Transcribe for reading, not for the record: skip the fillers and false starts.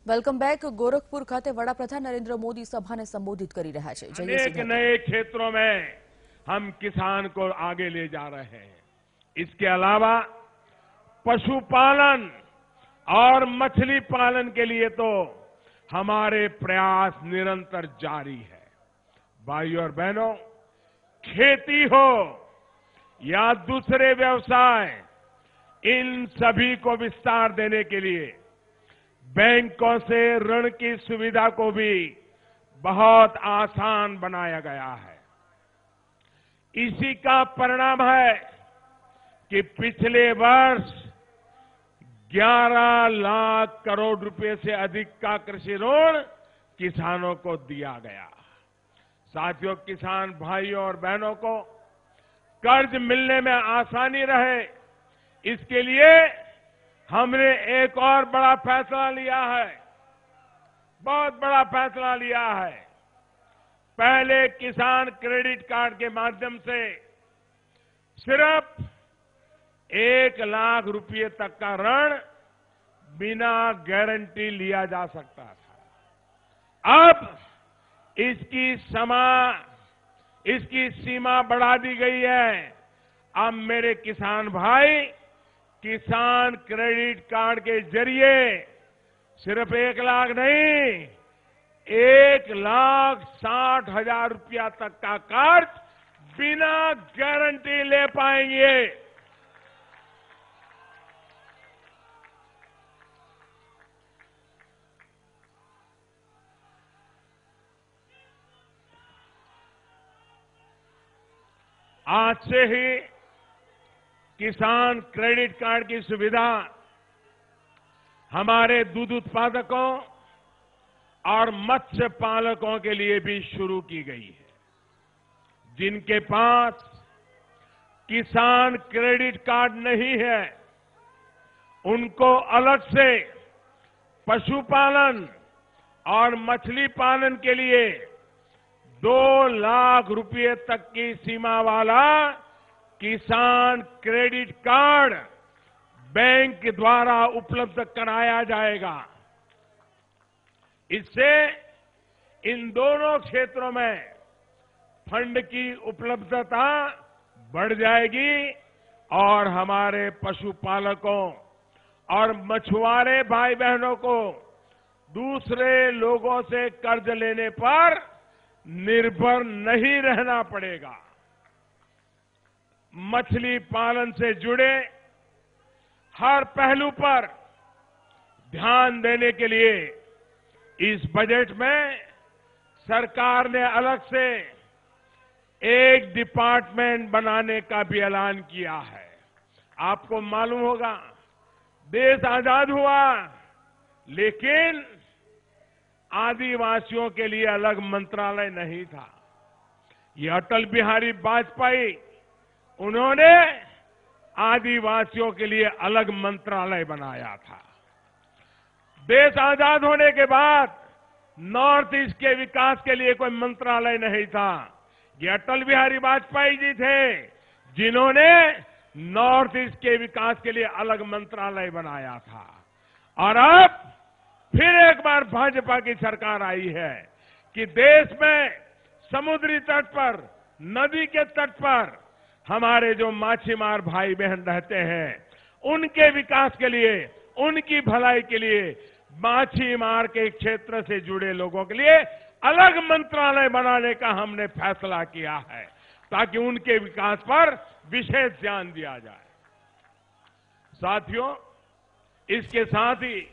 Welcome back. Gorakhpur ખાતે વડાપ્રધાન નરેન્દ્ર મોદી સભાને સંબોધિત કરી રહ્યા છે। अनेक नए क्षेत्रों में हम किसान को आगे ले जा रहे हैं। इसके अलावा पशुपालन और मछली पालन के लिए तो हमारे प्रयास निरंतर जारी है। भाइयों और बहनों, खेती हो या दूसरे व्यवसाय, इन सभी को विस्तार देने के लिए बैंकों से ऋण की सुविधा को भी बहुत आसान बनाया गया है। इसी का परिणाम है कि पिछले वर्ष 11 लाख करोड़ रुपए से अधिक का कृषि ऋण किसानों को दिया गया। साथियों, किसान भाइयों और बहनों को कर्ज मिलने में आसानी रहे, इसके लिए हमने एक और बड़ा फैसला लिया है। बहुत बड़ा फैसला लिया है। पहले किसान क्रेडिट कार्ड के माध्यम से सिर्फ 1 लाख रुपए तक का ऋण बिना गारंटी लिया जा सकता था। अब इसकी सीमा बढ़ा दी गई है। अब मेरे किसान भाई किसान क्रेडिट कार्ड के जरिए सिर्फ 1 लाख नहीं, 1,60,000 रुपया तक का कर्ज बिना गारंटी ले पाएंगे। आज से ही किसान क्रेडिट कार्ड की सुविधा हमारे दूध उत्पादकों और मत्स्य पालकों के लिए भी शुरू की गई है। जिनके पास किसान क्रेडिट कार्ड नहीं है, उनको अलग से पशुपालन और मछली पालन के लिए 2 लाख रुपए तक की सीमा वाला किसान क्रेडिट कार्ड बैंक द्वारा उपलब्ध कराया जाएगा। इससे इन दोनों क्षेत्रों में फंड की उपलब्धता बढ़ जाएगी और हमारे पशुपालकों और मछुआरे भाई बहनों को दूसरे लोगों से कर्ज लेने पर निर्भर नहीं रहना पड़ेगा। मछली पालन से जुड़े हर पहलू पर ध्यान देने के लिए इस बजट में सरकार ने अलग से एक डिपार्टमेंट बनाने का भी ऐलान किया है। आपको मालूम होगा, देश आजाद हुआ लेकिन आदिवासियों के लिए अलग मंत्रालय नहीं था। ये अटल बिहारी वाजपेयी, उन्होंने आदिवासियों के लिए अलग मंत्रालय बनाया था। देश आजाद होने के बाद नॉर्थ ईस्ट के विकास के लिए कोई मंत्रालय नहीं था। ये अटल बिहारी वाजपेयी जी थे जिन्होंने नॉर्थ ईस्ट के विकास के लिए अलग मंत्रालय बनाया था। और अब फिर एक बार भाजपा की सरकार आई है कि देश में समुद्री तट पर, नदी के तट पर हमारे जो माछीमार भाई बहन रहते हैं, उनके विकास के लिए, उनकी भलाई के लिए, माछीमार के क्षेत्र से जुड़े लोगों के लिए अलग मंत्रालय बनाने का हमने फैसला किया है, ताकि उनके विकास पर विशेष ध्यान दिया जाए। साथियों, इसके साथ ही